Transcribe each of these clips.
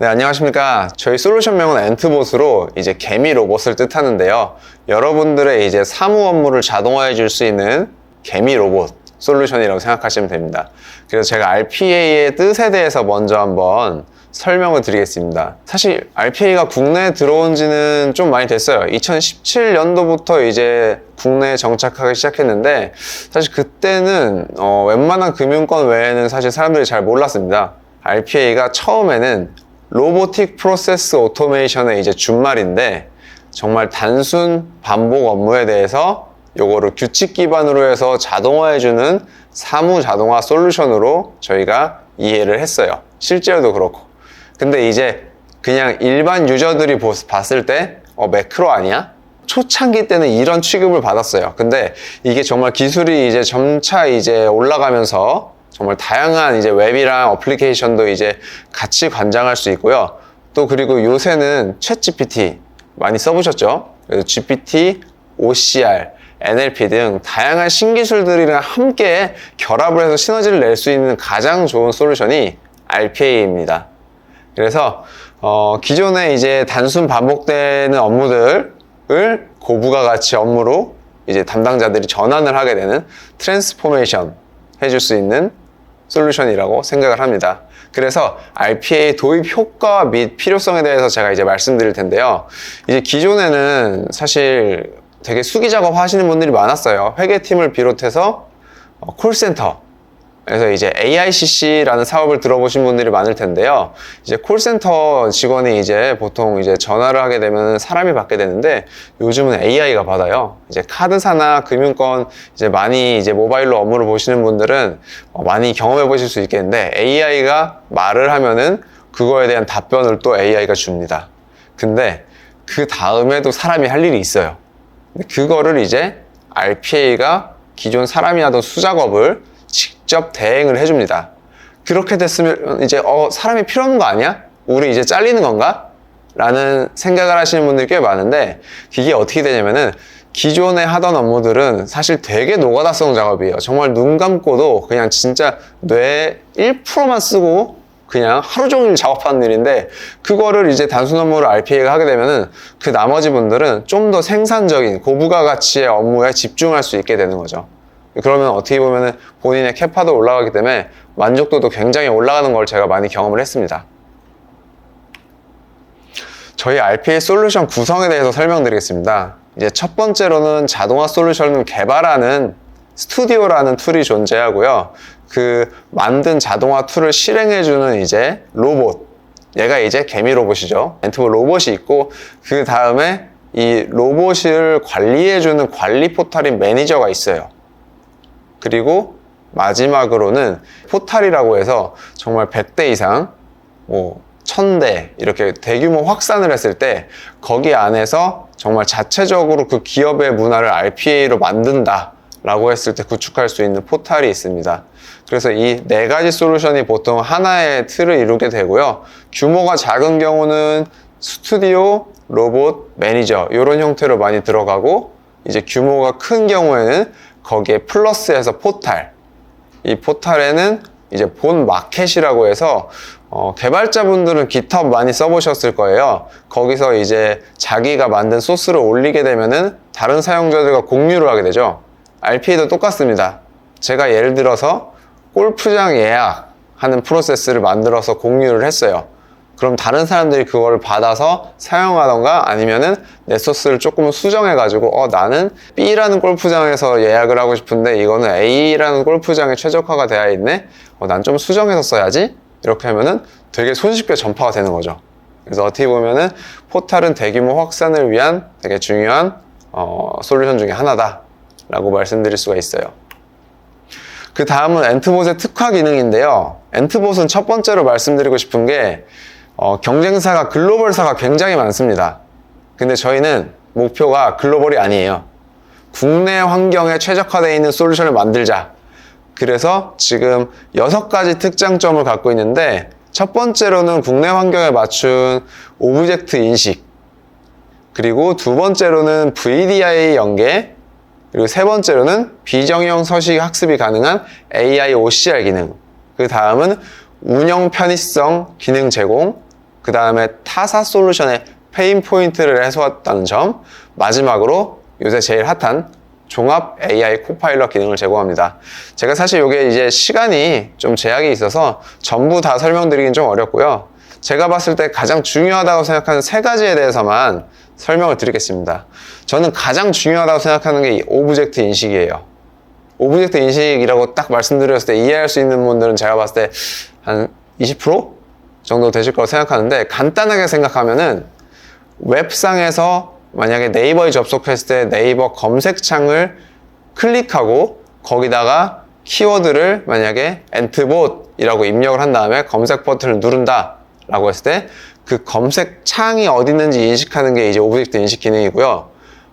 네, 안녕하십니까. 저희 솔루션명은 엔트봇으로 이제 개미 로봇을 뜻하는데요. 여러분들의 이제 사무 업무를 자동화해 줄 수 있는 개미 로봇 솔루션이라고 생각하시면 됩니다. 그래서 제가 RPA의 뜻에 대해서 먼저 한번 설명을 드리겠습니다. 사실 RPA가 국내에 들어온 지는 좀 많이 됐어요. 2017년도부터 이제 국내에 정착하기 시작했는데, 사실 그때는 웬만한 금융권 외에는 사실 사람들이 잘 몰랐습니다. RPA가 처음에는 로보틱 프로세스 오토메이션의 이제 준말인데, 정말 단순 반복 업무에 대해서 요거를 규칙 기반으로 해서 자동화해주는 사무 자동화 솔루션으로 저희가 이해를 했어요. 실제로도 그렇고. 근데 이제 그냥 일반 유저들이 봤을 때 매크로 아니야? 초창기 때는 이런 취급을 받았어요. 근데 이게 정말 기술이 이제 점차 이제 올라가면서 정말 다양한 이제 웹이랑 어플리케이션도 이제 같이 관장할 수 있고요. 또 그리고 요새는 챗 GPT 많이 써보셨죠? 그래서 GPT, OCR, NLP 등 다양한 신기술들이랑 함께 결합을 해서 시너지를 낼 수 있는 가장 좋은 솔루션이 RPA입니다. 그래서 기존에 이제 단순 반복되는 업무들을 고부가 가치 업무로 이제 담당자들이 전환을 하게 되는 트랜스포메이션 해줄 수 있는 솔루션이라고 생각을 합니다. 그래서 RPA 도입 효과 및 필요성에 대해서 제가 이제 말씀드릴 텐데요. 이제 기존에는 사실 되게 수기 작업 하시는 분들이 많았어요. 회계팀을 비롯해서 콜센터, 그래서 이제 AICC라는 사업을 들어보신 분들이 많을 텐데요. 이제 콜센터 직원이 이제 보통 이제 전화를 하게 되면 사람이 받게 되는데, 요즘은 AI가 받아요. 이제 카드사나 금융권 이제 많이 이제 모바일로 업무를 보시는 분들은 많이 경험해 보실 수 있겠는데, AI가 말을 하면은 그거에 대한 답변을 또 AI가 줍니다. 근데 그 다음에도 사람이 할 일이 있어요. 그거를 이제 RPA가 기존 사람이 하던 수작업을 직접 대행을 해줍니다. 그렇게 됐으면 이제 사람이 필요 없는 거 아니야? 우리 이제 잘리는 건가? 라는 생각을 하시는 분들이 꽤 많은데, 이게 어떻게 되냐면은 기존에 하던 업무들은 사실 되게 노가다성 작업이에요. 정말 눈 감고도 그냥 진짜 뇌 1%만 쓰고 그냥 하루 종일 작업하는 일인데, 그거를 이제 단순 업무를 RPA가 하게 되면은 그 나머지 분들은 좀 더 생산적인 고부가 가치의 업무에 집중할 수 있게 되는 거죠. 그러면 어떻게 보면은 본인의 캐파도 올라가기 때문에 만족도도 굉장히 올라가는 걸 제가 많이 경험을 했습니다. 저희 RPA 솔루션 구성에 대해서 설명드리겠습니다. 이제 첫 번째로는 자동화 솔루션을 개발하는 스튜디오라는 툴이 존재하고요. 그 만든 자동화 툴을 실행해주는 이제 로봇, 얘가 이제 개미 로봇이죠. 엔트봇 로봇이 있고, 그 다음에 이 로봇을 관리해주는 관리 포탈인 매니저가 있어요. 그리고 마지막으로는 포탈이라고 해서 정말 100대 이상, 1000대 이렇게 대규모 확산을 했을 때 거기 안에서 정말 자체적으로 그 기업의 문화를 RPA로 만든다 라고 했을 때 구축할 수 있는 포탈이 있습니다. 그래서 이 네 가지 솔루션이 보통 하나의 틀을 이루게 되고요. 규모가 작은 경우는 스튜디오, 로봇, 매니저 이런 형태로 많이 들어가고, 이제 규모가 큰 경우에는 거기에 플러스해서 포탈, 이 포탈에는 이제 본 마켓이라고 해서 개발자분들은 GitHub 많이 써보셨을 거예요. 거기서 이제 자기가 만든 소스를 올리게 되면은 다른 사용자들과 공유를 하게 되죠. RPA도 똑같습니다. 제가 예를 들어서 골프장 예약하는 프로세스를 만들어서 공유를 했어요. 그럼 다른 사람들이 그걸 받아서 사용하던가, 아니면은 내 소스를 조금 수정해가지고 나는 B라는 골프장에서 예약을 하고 싶은데 이거는 A라는 골프장에 최적화가 되어 있네? 난 좀 수정해서 써야지? 이렇게 하면은 되게 손쉽게 전파가 되는 거죠. 그래서 어떻게 보면은 포탈은 대규모 확산을 위한 되게 중요한 솔루션 중에 하나다 라고 말씀드릴 수가 있어요. 그 다음은 엔트봇의 특화 기능인데요. 엔트봇은 첫 번째로 말씀드리고 싶은 게 경쟁사가 글로벌사가 굉장히 많습니다. 근데 저희는 목표가 글로벌이 아니에요. 국내 환경에 최적화되어 있는 솔루션을 만들자. 그래서 지금 6가지 특장점을 갖고 있는데, 첫 번째로는 국내 환경에 맞춘 오브젝트 인식, 그리고 두 번째로는 VDI 연계, 그리고 세 번째로는 비정형 서식 학습이 가능한 AI OCR 기능, 그 다음은 운영 편의성 기능 제공, 그 다음에 타사 솔루션의 페인 포인트를 해소했다는 점, 마지막으로 요새 제일 핫한 종합 AI 코파일럿 기능을 제공합니다. 제가 사실 이게 이제 시간이 좀 제약이 있어서 전부 다 설명드리긴 좀 어렵고요. 제가 봤을 때 가장 중요하다고 생각하는 세 가지에 대해서만 설명을 드리겠습니다. 저는 가장 중요하다고 생각하는 게 이 오브젝트 인식이에요. 오브젝트 인식이라고 딱 말씀드렸을 때 이해할 수 있는 분들은 제가 봤을 때 한 20% 정도 되실 거라고 생각하는데, 간단하게 생각하면은 웹상에서 만약에 네이버에 접속했을 때 네이버 검색창을 클릭하고 거기다가 키워드를 만약에 엔트봇이라고 입력을 한 다음에 검색 버튼을 누른다 라고 했을 때 그 검색창이 어디 있는지 인식하는 게 이제 오브젝트 인식 기능이고요.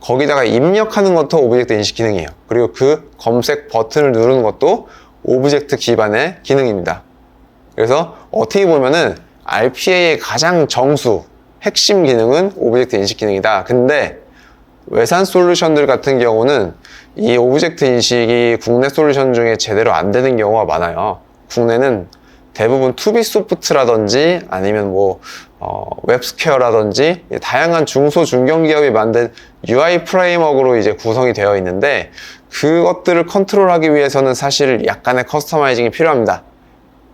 거기다가 입력하는 것도 오브젝트 인식 기능이에요. 그리고 그 검색 버튼을 누르는 것도 오브젝트 기반의 기능입니다. 그래서 어떻게 보면은 RPA의 가장 정수, 핵심 기능은 오브젝트 인식 기능이다. 근데 외산 솔루션들 같은 경우는 이 오브젝트 인식이 국내 솔루션 중에 제대로 안 되는 경우가 많아요. 국내는 대부분 투비소프트라든지 아니면 웹스퀘어라든지 다양한 중소 중견기업이 만든 UI 프레임워크로 이제 구성이 되어 있는데, 그것들을 컨트롤하기 위해서는 사실 약간의 커스터마이징이 필요합니다.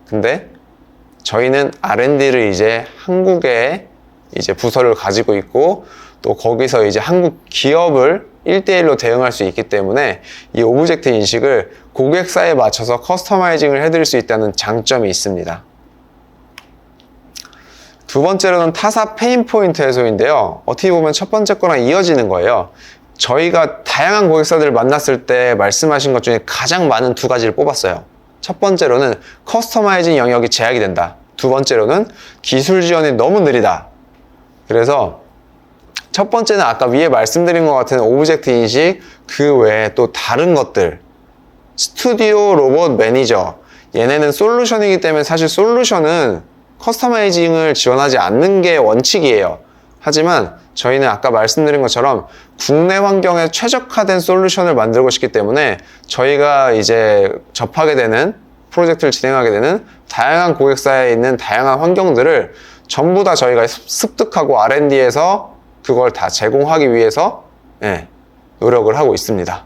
근데 저희는 R&D를 이제 한국에 이제 부서를 가지고 있고, 또 거기서 이제 한국 기업을 1대1로 대응할 수 있기 때문에 이 오브젝트 인식을 고객사에 맞춰서 커스터마이징을 해드릴 수 있다는 장점이 있습니다. 두 번째로는 타사 페인 포인트 해소인데요. 어떻게 보면 첫 번째 거랑 이어지는 거예요. 저희가 다양한 고객사들을 만났을 때 말씀하신 것 중에 가장 많은 두 가지를 뽑았어요. 첫 번째로는 커스터마이징 영역이 제약이 된다. 두 번째로는 기술 지원이 너무 느리다. 그래서 첫 번째는 아까 위에 말씀드린 것 같은 오브젝트 인식, 그 외에 또 다른 것들, 스튜디오 로봇 매니저, 얘네는 솔루션이기 때문에 사실 솔루션은 커스터마이징을 지원하지 않는 게 원칙이에요. 하지만 저희는 아까 말씀드린 것처럼 국내 환경에 최적화된 솔루션을 만들고 싶기 때문에 저희가 이제 접하게 되는, 프로젝트를 진행하게 되는 다양한 고객사에 있는 다양한 환경들을 전부 다 저희가 습득하고 R&D에서 그걸 다 제공하기 위해서 노력을 하고 있습니다.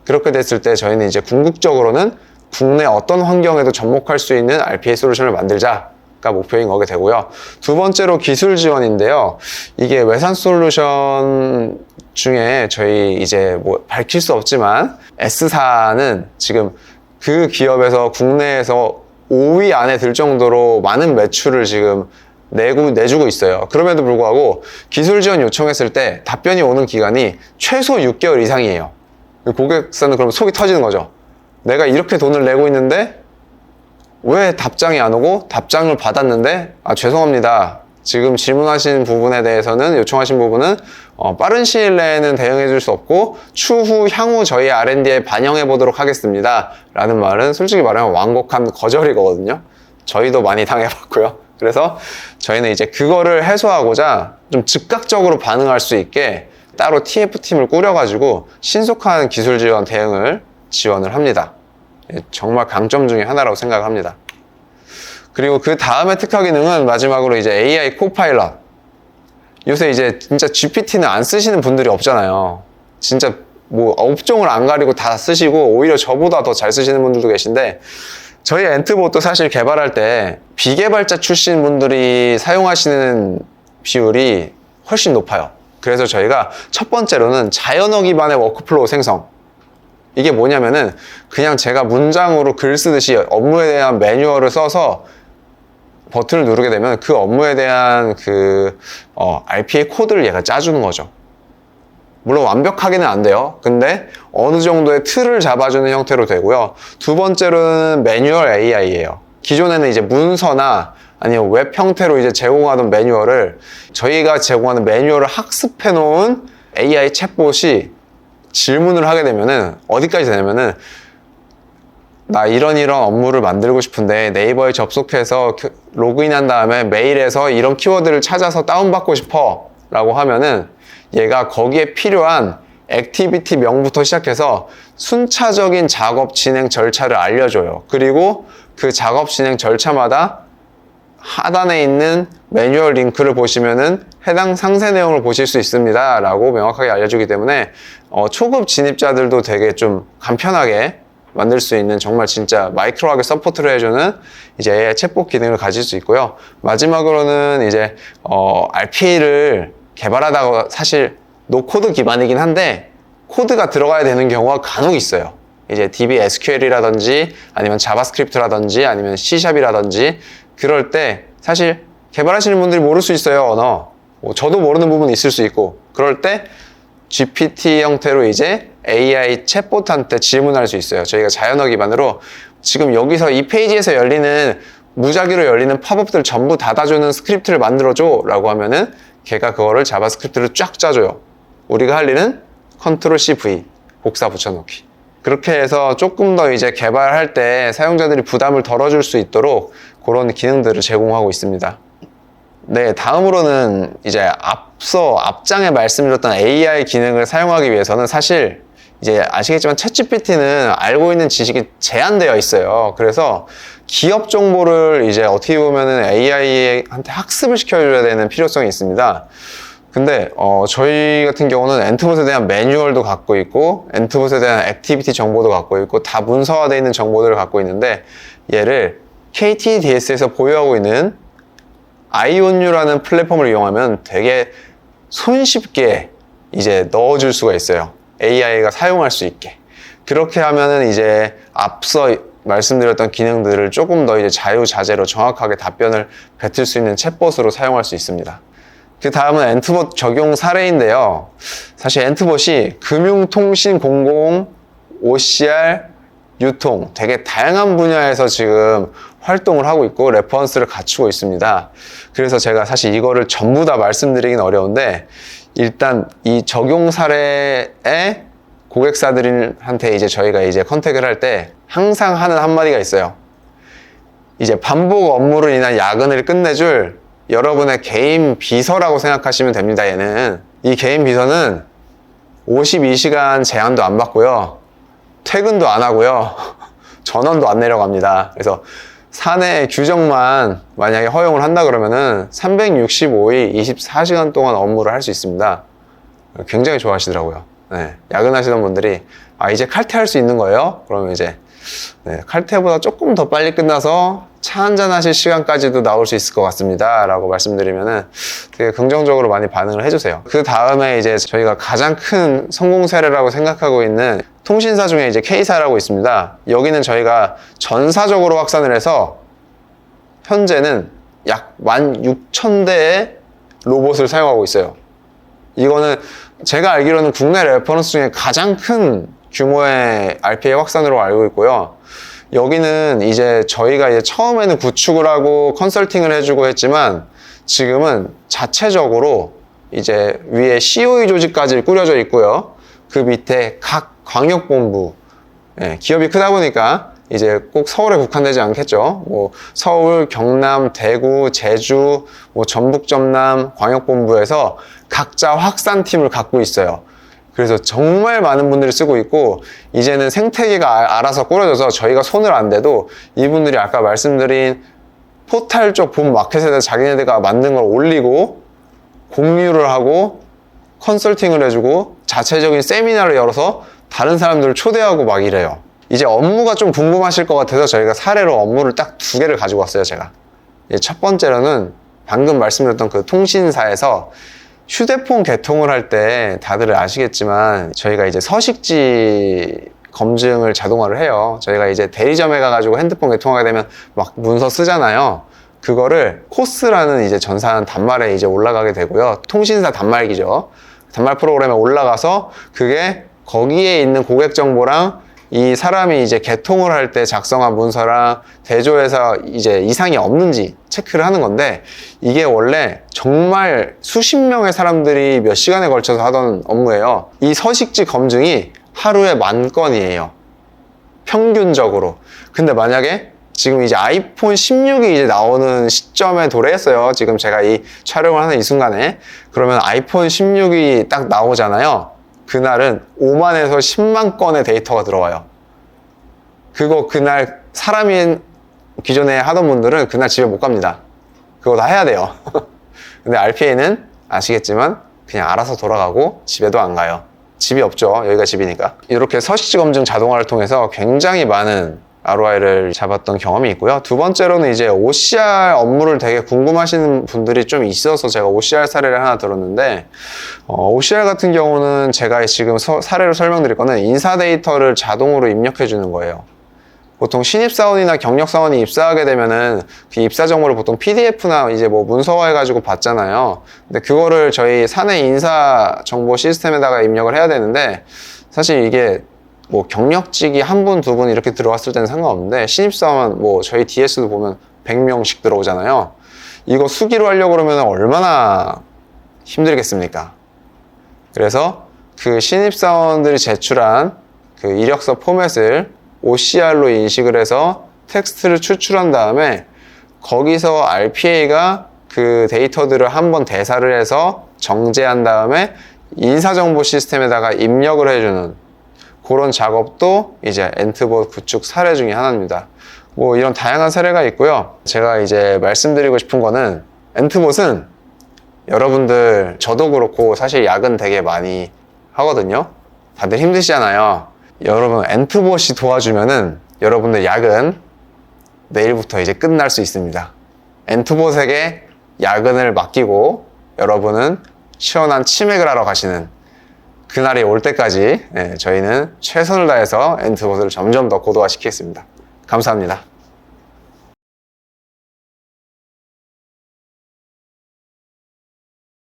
그렇게 됐을 때 저희는 이제 궁극적으로는 국내 어떤 환경에도 접목할 수 있는 RPA 솔루션을 만들자가 목표인 거게 되고요. 두 번째로 기술 지원인데요. 이게 외산 솔루션 중에 저희 이제 밝힐 수 없지만 S사는 지금 그 기업에서 국내에서 5위 안에 들 정도로 많은 매출을 지금 내주고 있어요. 그럼에도 불구하고 기술 지원 요청했을 때 답변이 오는 기간이 최소 6개월 이상이에요. 고객사는 그럼 속이 터지는 거죠. 내가 이렇게 돈을 내고 있는데 왜 답장이 안 오고, 답장을 받았는데 죄송합니다. 지금 질문하신 부분에 대해서는, 요청하신 부분은 빠른 시일 내에는 대응해 줄 수 없고 향후 저희 R&D에 반영해 보도록 하겠습니다 라는 말은 솔직히 말하면 완곡한 거절이거든요. 저희도 많이 당해봤고요. 그래서 저희는 이제 그거를 해소하고자 좀 즉각적으로 반응할 수 있게 따로 TF팀을 꾸려가지고 신속한 기술 지원 대응을 지원을 합니다. 정말 강점 중에 하나라고 생각을 합니다. 그리고 그 다음에 특화 기능은 마지막으로 이제 AI 코파일럿. 요새 이제 진짜 GPT는 안 쓰시는 분들이 없잖아요. 진짜 업종을 안 가리고 다 쓰시고 오히려 저보다 더 잘 쓰시는 분들도 계신데, 저희 엔트봇도 사실 개발할 때 비개발자 출신 분들이 사용하시는 비율이 훨씬 높아요. 그래서 저희가 첫 번째로는 자연어 기반의 워크플로우 생성. 이게 뭐냐면은 그냥 제가 문장으로 글 쓰듯이 업무에 대한 매뉴얼을 써서 버튼을 누르게 되면 그 업무에 대한 RPA 코드를 얘가 짜주는 거죠. 물론 완벽하게는 안 돼요. 근데 어느 정도의 틀을 잡아주는 형태로 되고요. 두 번째로는 매뉴얼 AI예요. 기존에는 이제 문서나 아니면 웹 형태로 이제 제공하던 매뉴얼을, 저희가 제공하는 매뉴얼을 학습해 놓은 AI 챗봇이 질문을 하게 되면은 어디까지 되냐면은, 나 이런 업무를 만들고 싶은데 네이버에 접속해서 로그인한 다음에 메일에서 이런 키워드를 찾아서 다운받고 싶어 라고 하면은 얘가 거기에 필요한 액티비티 명부터 시작해서 순차적인 작업 진행 절차를 알려줘요. 그리고 그 작업 진행 절차마다 하단에 있는 매뉴얼 링크를 보시면은 해당 상세 내용을 보실 수 있습니다 라고 명확하게 알려주기 때문에 초급 진입자들도 되게 좀 간편하게 만들 수 있는, 정말 진짜 마이크로하게 서포트를 해주는 이제 AI 챗봇 기능을 가질 수 있고요. 마지막으로는 이제 RPA를 개발하다가 사실 노코드 기반이긴 한데 코드가 들어가야 되는 경우가 간혹 있어요. 이제 DB SQL이라든지 아니면 자바스크립트라든지 아니면 C샵이라든지 그럴 때 사실 개발하시는 분들이 모를 수 있어요, 언어. 저도 모르는 부분이 있을 수 있고, 그럴 때 GPT 형태로 이제 AI 챗봇한테 질문할 수 있어요. 저희가 자연어 기반으로 지금 여기서 이 페이지에서 열리는 무작위로 열리는 팝업들 전부 닫아주는 스크립트를 만들어줘 라고 하면은 걔가 그거를 자바스크립트로 쫙 짜줘요. 우리가 할 일은 컨트롤 C V 복사 붙여넣기. 그렇게 해서 조금 더 이제 개발할 때 사용자들이 부담을 덜어줄 수 있도록 그런 기능들을 제공하고 있습니다. 네, 다음으로는 이제 앞서 앞장에 말씀드렸던 AI 기능을 사용하기 위해서는 사실 이제 아시겠지만 챗GPT는 알고 있는 지식이 제한되어 있어요. 그래서 기업 정보를 이제 어떻게 보면은 AI한테 학습을 시켜줘야 되는 필요성이 있습니다. 근데 저희 같은 경우는 엔트봇에 대한 매뉴얼도 갖고 있고 엔트봇에 대한 액티비티 정보도 갖고 있고 다 문서화되어 있는 정보들을 갖고 있는데, 얘를 KTDS에서 보유하고 있는 아이온유라는 플랫폼을 이용하면 되게 손쉽게 이제 넣어줄 수가 있어요. AI가 사용할 수 있게. 그렇게 하면은 이제 앞서 말씀드렸던 기능들을 조금 더 이제 자유자재로 정확하게 답변을 뱉을 수 있는 챗봇으로 사용할 수 있습니다. 그 다음은 엔트봇 적용 사례인데요. 사실 엔트봇이 금융통신, 공공, OCR, 유통 되게 다양한 분야에서 지금 활동을 하고 있고 레퍼런스를 갖추고 있습니다. 그래서 제가 사실 이거를 전부 다 말씀드리긴 어려운데, 일단 이 적용 사례에 고객사들한테 이제 저희가 이제 컨택을 할 때 항상 하는 한마디가 있어요. 이제 반복 업무로 인한 야근을 끝내줄 여러분의 개인 비서라고 생각하시면 됩니다. 얘는 이 개인 비서는 52시간 제한도 안 받고요, 퇴근도 안 하고요, 전원도 안 내려갑니다. 그래서 사내 규정만 만약에 허용을 한다 그러면은 365일 24시간 동안 업무를 할 수 있습니다. 굉장히 좋아하시더라고요. 네, 야근하시던 분들이 이제 칼퇴할 수 있는 거예요? 그러면 이제 칼퇴보다 조금 더 빨리 끝나서 차 한잔 하실 시간까지도 나올 수 있을 것 같습니다 라고 말씀드리면은 되게 긍정적으로 많이 반응을 해주세요. 그 다음에 이제 저희가 가장 큰 성공 사례라고 생각하고 있는 통신사 중에 이제 K사라고 있습니다. 여기는 저희가 전사적으로 확산을 해서 현재는 약 16,000대의 로봇을 사용하고 있어요. 이거는 제가 알기로는 국내 레퍼런스 중에 가장 큰 규모의 RPA 확산으로 알고 있고요. 여기는 이제 저희가 이제 처음에는 구축을 하고 컨설팅을 해주고 했지만 지금은 자체적으로 이제 위에 COE 조직까지 꾸려져 있고요. 그 밑에 각 광역본부, 기업이 크다 보니까 이제 꼭 서울에 국한되지 않겠죠. 뭐 서울, 경남, 대구, 제주, 뭐 전북, 전남 광역본부에서 각자 확산팀을 갖고 있어요. 그래서 정말 많은 분들이 쓰고 있고, 이제는 생태계가 알아서 꾸려져서 저희가 손을 안 대도 이분들이 아까 말씀드린 포탈 쪽 본 마켓에다 자기네들가 만든 걸 올리고 공유를 하고 컨설팅을 해주고 자체적인 세미나를 열어서 다른 사람들을 초대하고 막 이래요. 이제 업무가 좀 궁금하실 것 같아서 저희가 사례로 업무를 딱 2개를 가지고 왔어요, 제가. 첫 번째로는 방금 말씀드렸던 그 통신사에서 휴대폰 개통을 할 때 다들 아시겠지만 저희가 이제 서식지 검증을 자동화를 해요. 저희가 이제 대리점에 가가지고 핸드폰 개통하게 되면 막 문서 쓰잖아요. 그거를 코스라는 이제 전산 단말에 이제 올라가게 되고요. 통신사 단말기죠. 단말 프로그램에 올라가서 그게 거기에 있는 고객 정보랑 이 사람이 이제 개통을 할 때 작성한 문서랑 대조해서 이제 이상이 없는지 체크를 하는 건데, 이게 원래 정말 수십 명의 사람들이 몇 시간에 걸쳐서 하던 업무예요. 이 서식지 검증이 하루에 10,000건이에요. 평균적으로. 근데 만약에 지금 이제 아이폰 16이 이제 나오는 시점에 도래했어요. 지금 제가 이 촬영을 하는 이 순간에. 그러면 아이폰 16이 딱 나오잖아요. 그날은 5만에서 10만 건의 데이터가 들어와요. 그거 그날 사람이 기존에 하던 분들은 그날 집에 못 갑니다. 그거 다 해야 돼요. 근데 RPA는 아시겠지만 그냥 알아서 돌아가고 집에도 안 가요. 집이 없죠. 여기가 집이니까. 이렇게 서식 검증 자동화를 통해서 굉장히 많은 ROI를 잡았던 경험이 있고요. 두 번째로는 이제 OCR 업무를 되게 궁금하시는 분들이 좀 있어서 제가 OCR 사례를 하나 들었는데, OCR 같은 경우는 제가 지금 사례로 설명드릴 거는 인사 데이터를 자동으로 입력해 주는 거예요. 보통 신입사원이나 경력사원이 입사하게 되면은 그 입사 정보를 보통 PDF나 이제 뭐 문서화해가지고 받잖아요. 근데 그거를 저희 사내 인사 정보 시스템에다가 입력을 해야 되는데, 사실 이게 뭐 경력직이 한 분, 두 분 이렇게 들어왔을 때는 상관없는데, 신입사원 뭐 저희 DS도 보면 100명씩 들어오잖아요. 이거 수기로 하려고 그러면 얼마나 힘들겠습니까? 그래서 그 신입사원들이 제출한 그 이력서 포맷을 OCR로 인식을 해서 텍스트를 추출한 다음에 거기서 RPA가 그 데이터들을 한번 대사를 해서 정제한 다음에 인사정보 시스템에다가 입력을 해주는 그런 작업도 이제 엔트봇 구축 사례 중에 하나입니다. 뭐 이런 다양한 사례가 있고요. 제가 이제 말씀드리고 싶은 거는 엔트봇은 여러분들, 저도 그렇고 사실 야근 되게 많이 하거든요. 다들 힘드시잖아요. 여러분, 엔트봇이 도와주면은 여러분들 야근 내일부터 이제 끝날 수 있습니다. 엔트봇에게 야근을 맡기고 여러분은 시원한 치맥을 하러 가시는 그날이 올 때까지 저희는 최선을 다해서 엔트봇을 점점 더 고도화시키겠습니다. 감사합니다.